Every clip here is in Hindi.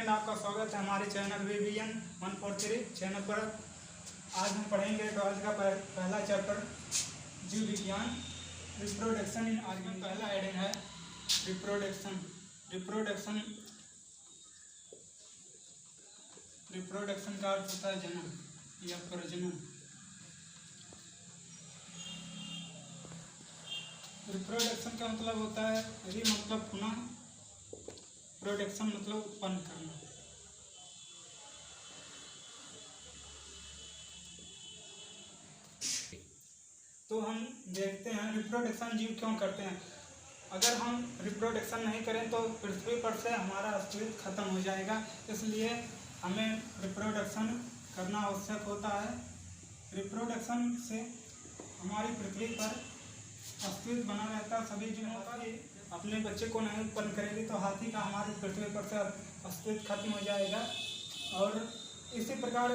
फ्रेंड, आपका स्वागत है हमारे चैनल VVN 143 चैनल पर। आज हम पढ़ेंगे 12th का पहला चैप्टर जीव विज्ञान, रिप्रोडक्शन इन ऑर्गेनिज्म। पहला हेडिंग है रिप्रोडक्शन। रिप्रोडक्शन का अर्थ होता है जन्म या प्रजनन। रिप्रोडक्शन का मतलब होता है मतलब पुनः, प्रोडक्शन मतलब उत्पन्न करना। तो हम देखते हैं रिप्रोडक्शन जीव क्यों करते हैं। अगर हम रिप्रोडक्शन नहीं करें तो पृथ्वी पर से हमारा अस्तित्व खत्म हो जाएगा, इसलिए हमें रिप्रोडक्शन करना आवश्यक होता है। रिप्रोडक्शन से हमारी पृथ्वी पर अस्तित्व बना रहता है। सभी जीवों का अपने बच्चे को नहीं उत्पन्न करेगी तो हाथी का हमारी पृथ्वी पर से अस्तित्व खत्म हो जाएगा। और इसी प्रकार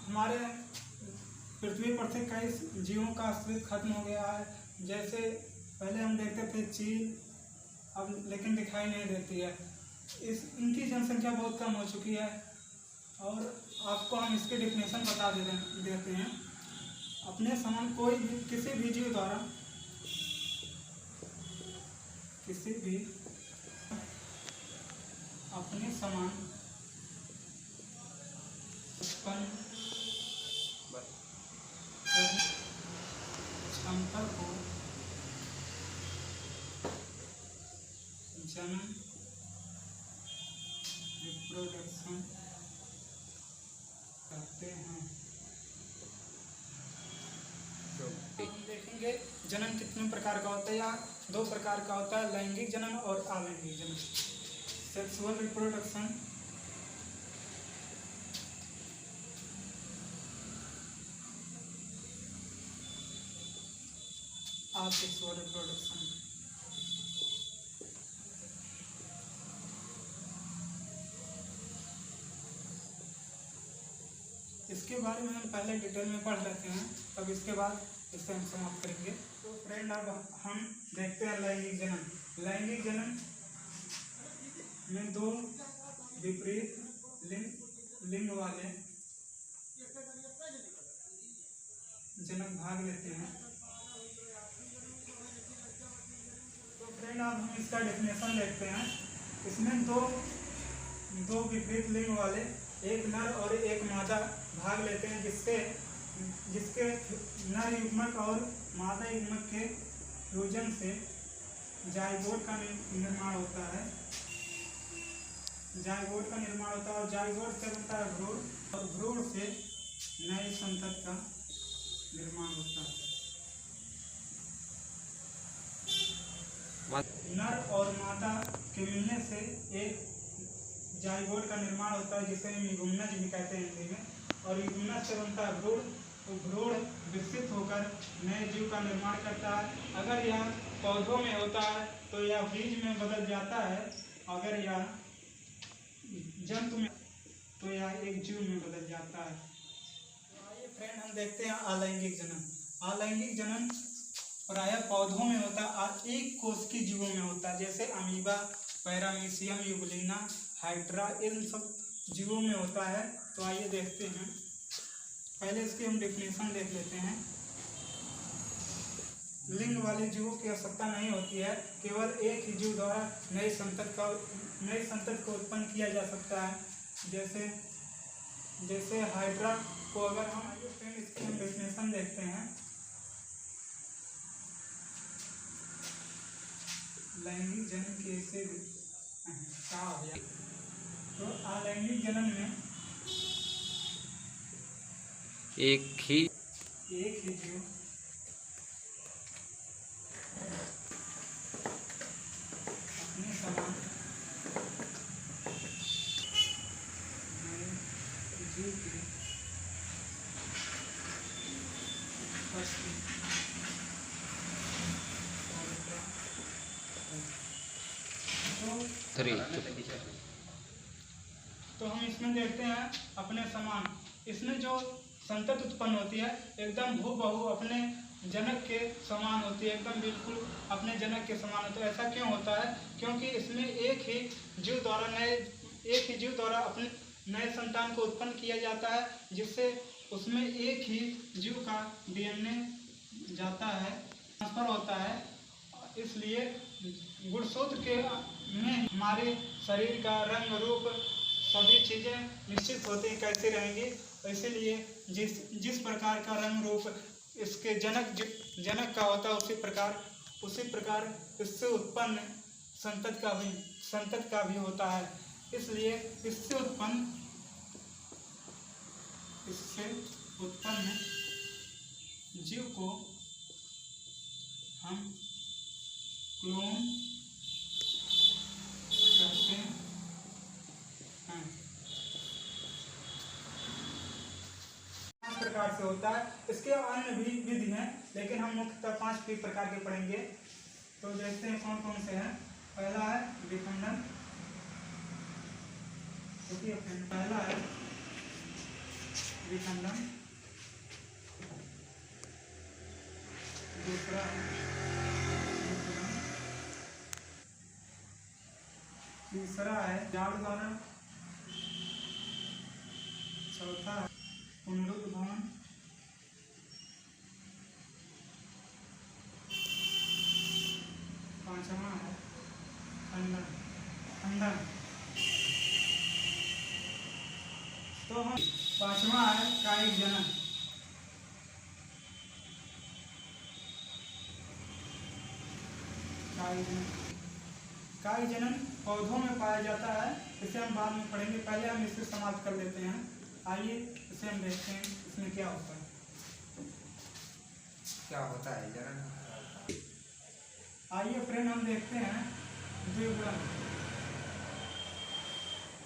हमारे पृथ्वी पर से कई जीवों का अस्तित्व खत्म हो गया है। जैसे पहले हम देखते थे चील, अब लेकिन दिखाई नहीं देती है। इनकी जनसंख्या बहुत कम हो चुकी है। और आपको हम इसकी डेफिनेशन बता देते हैं। अपने समान कोई भी किसी भी जीव द्वारा किसी भी अपने समान उत्पन्न क्षमता को जन्म रिप्रोडक्शन कहते हैं। हम देखेंगे जनन कितने प्रकार का होता है, या दो प्रकार का होता है, लैंगिक जनन और अलैंगिक जनन। Sexual reproduction asexual reproduction. इसके बारे में हम पहले डिटेल में पढ़ लेते हैं, तब इसके बाद इसे हम समाप्त करेंगे। तो फ्रेंड, अब हम देखते हैं लैंगिक जनन। लैंगिक जनन में दो विपरीत लिंग वाले जनक भाग लेते हैं। तो फ्रेंड, अब हम इसका डेफिनेशन देखते हैं। इसमें दो विपरीत लिंग वाले, एक नर और एक मादा भाग लेते हैं, जिसके नर युग्मक और मादा युग्मक के फ्यूजन से जाइगोट का निर्माण होता है। जाइगोट का निर्माण होता है और जाइगोट से बनता है भ्रूण, और भ्रूण से नई संतति का निर्माण होता है। नर और मादा के मिलने से एक जाइगोट का निर्माण होता है, जिसे युग्मनज भी कहते हैं हिंदी में। और युग्मनज से बनता है भ्रूण। तो भ्रूण विकसित होकर नए जीव का निर्माण करता है। अगर यह पौधों में होता है तो यह बीज में बदल जाता है। अगर यह जंतु में तो यह एक जीव में बदल जाता है। तो आइए फ्रेंड, हम देखते हैं अलैंगिक जनन। अलैंगिक जनन प्रायः पौधों में होता है और एक कोश की जीवों में होता है, जैसे अमीबा, पैरामीशियम, यूग्लिना, हाइड्रा, इन सब जीवों में होता है। तो आइए देखते हैं। पहले इसकी हम डेफिनेशन देख लेते हैं। लिंग वाले जीवों की आवश्यकता नहीं होती है, केवल एक ही जीव द्वारा नई संतति को उत्पन्न किया जा सकता है। जैसे हाइड्रा को अगर हम इसकी हम डेफिनेशन देखते हैं। लैंगिक जनन कैसे क्या हो गया। तो अलैंगिक जनन में एक ही जीव अपने समान जीव की तो हम इसमें देखते हैं अपने समान। इसमें जो संतति उत्पन्न होती है एकदम हूबहू अपने जनक के समान होती है, एकदम बिल्कुल अपने जनक के समान होती है। ऐसा क्यों होता है? क्योंकि इसमें एक ही जीव द्वारा नए एक ही जीव द्वारा अपने नए संतान को उत्पन्न किया जाता है, जिससे उसमें एक ही जीव का डीएनए जाता है, ट्रांसफर होता है। इसलिए गुणसूत्र के में हमारे शरीर का रंग रूप सभी चीज़ें निश्चित होती हैं कैसे रहेंगी। इसीलिए जिस प्रकार का रंग रूप इसके जनक का होता है, उसी प्रकार इससे उत्पन्न संतत का भी होता है। इसलिए इससे उत्पन्न जीव को हम क्लोन कहते हैं। पांच प्रकार से होता है। इसके अन्य भी विधि हैं, लेकिन हम मुख्यतः 5 प्रकार के पढ़ेंगे। तो देखते हैं कौन कौन से हैं। पहला है विखंडन। पहला है विखंडन, दूसरा है विखंडन, तीसरा है जाड़करण, चौथा है पुनरुद्भवन, पांचवा है खंडन। तो हम पांचवा है कायिक जनन। कायिक जनन पौधों में पाया जाता है। इसे हम बाद में पढ़ेंगे, पहले हम इसे समाप्त कर लेते हैं। आइए इसे हम देखते हैं इसमें क्या होता है। जनन? आइए फ्रेंड, हम देखते हैं द्विगुणन।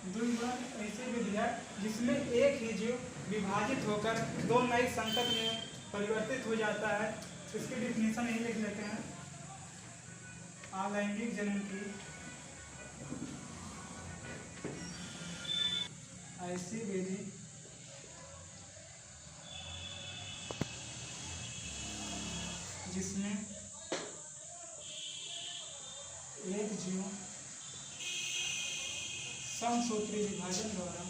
द्विगुणन ऐसी विधि है जिसमें एक ही जीव विभाजित होकर 2 नई संतति में परिवर्तित हो जाता है। इसकी डिफिनेशन यही लिख लेते हैं। अलैंगिक जनन की ऐसी विधि जिसमें एक जीव समसूत्री विभाजन द्वारा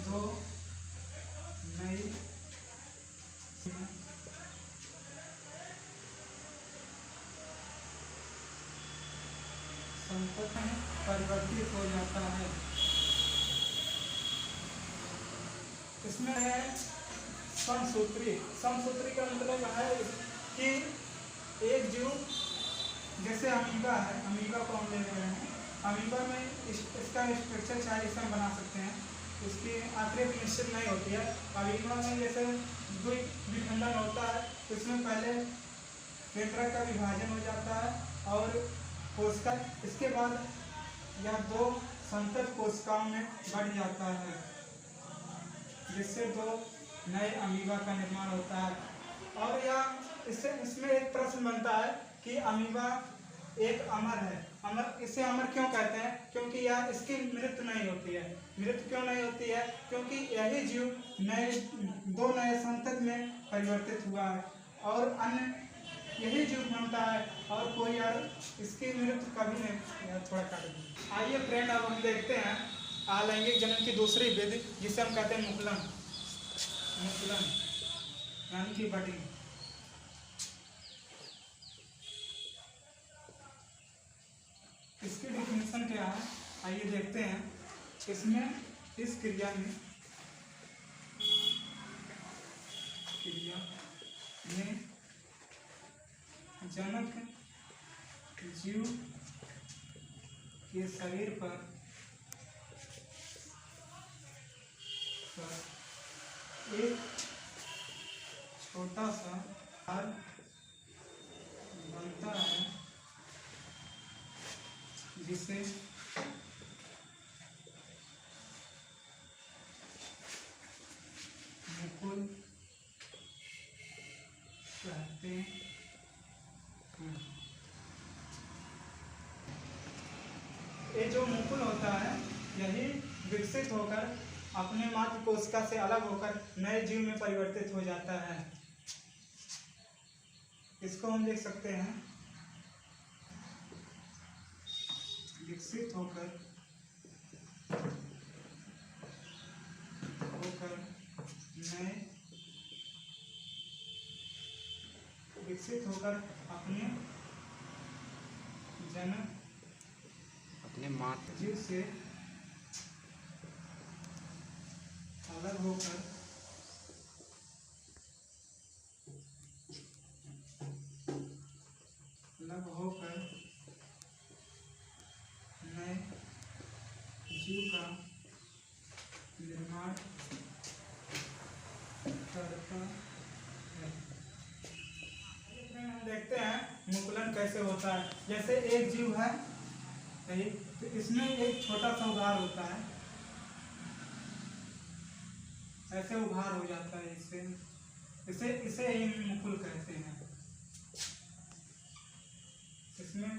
दो नई संतति में परिवर्तित हो जाता है। इसमें है समसूत्री। समसूत्री का मतलब है कि एक जीव, जैसे अमीबा है, अमीबा को हम ले रहे हैं। अमीबा में इसका स्ट्रक्चर चाहे इसे हम बना सकते हैं, उसकी आकृति निश्चित नहीं होती है। अमीबा में जैसे द्विखंडन होता है, तो इसमें पहले केंद्रक का विभाजन हो जाता है और कोशिका इसके बाद यह 2 संतत कोशिकाओं में बढ़ जाता है, जिससे 2 नए अमीबा का निर्माण होता है। और इसमें एक प्रश्न बनता है कि अमीबा एक अमर है। इसे अमर क्यों कहते हैं? क्योंकि यह इसकी मृत्यु नहीं होती है। मृत्यु क्यों नहीं होती है? क्योंकि यही जीव 2 नए संतति में परिवर्तित हुआ है और अन्य यही जीव बनता है और कोई और इसकी मृत्यु कभी नहीं। थोड़ा काट। आइए फ्रेंड, अब हम देखते हैं अलैंगिक जनन की दूसरी विधि, जिसे हम कहते हैं मुकुलन यानी कि बटिंग। इसकी डिफिनेशन क्या है, आइए देखते हैं। इसमें इस क्रिया में जनक जीव के शरीर पर एक छोटा सा हार बनता है, जिसे मुकुल कहते हैं। ये जो मुकुल होता है, यही विकसित होकर अपने माँ की कोशिका से अलग होकर नए जीव में परिवर्तित हो जाता है। इसको हम देख सकते हैं, विकसित होकर अपने जनक अपने माँ जीव से अलग होकर नए जीव का निर्माण करता है। हम देखते हैं मुकुलन कैसे होता है। जैसे एक जीव है, तो इसमें एक छोटा सा उभार होता है, ऐसे उभार हो जाता है, इसे ही मुकुल कहते हैं। इसमें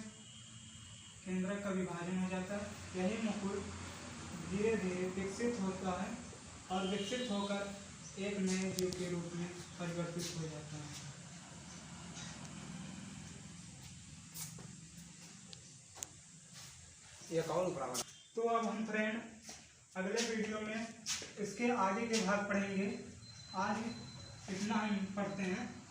केंद्रक का विभाजन हो जाता है। यही मुकुल धीरे धीरे विकसित होता है और विकसित होकर एक नए जीव के रूप में परिवर्तित हो जाता है। तो अब हम फ्रेंड अगले वीडियो में इसके आगे के भाग पढ़ेंगे। आज इतना हम पढ़ते हैं।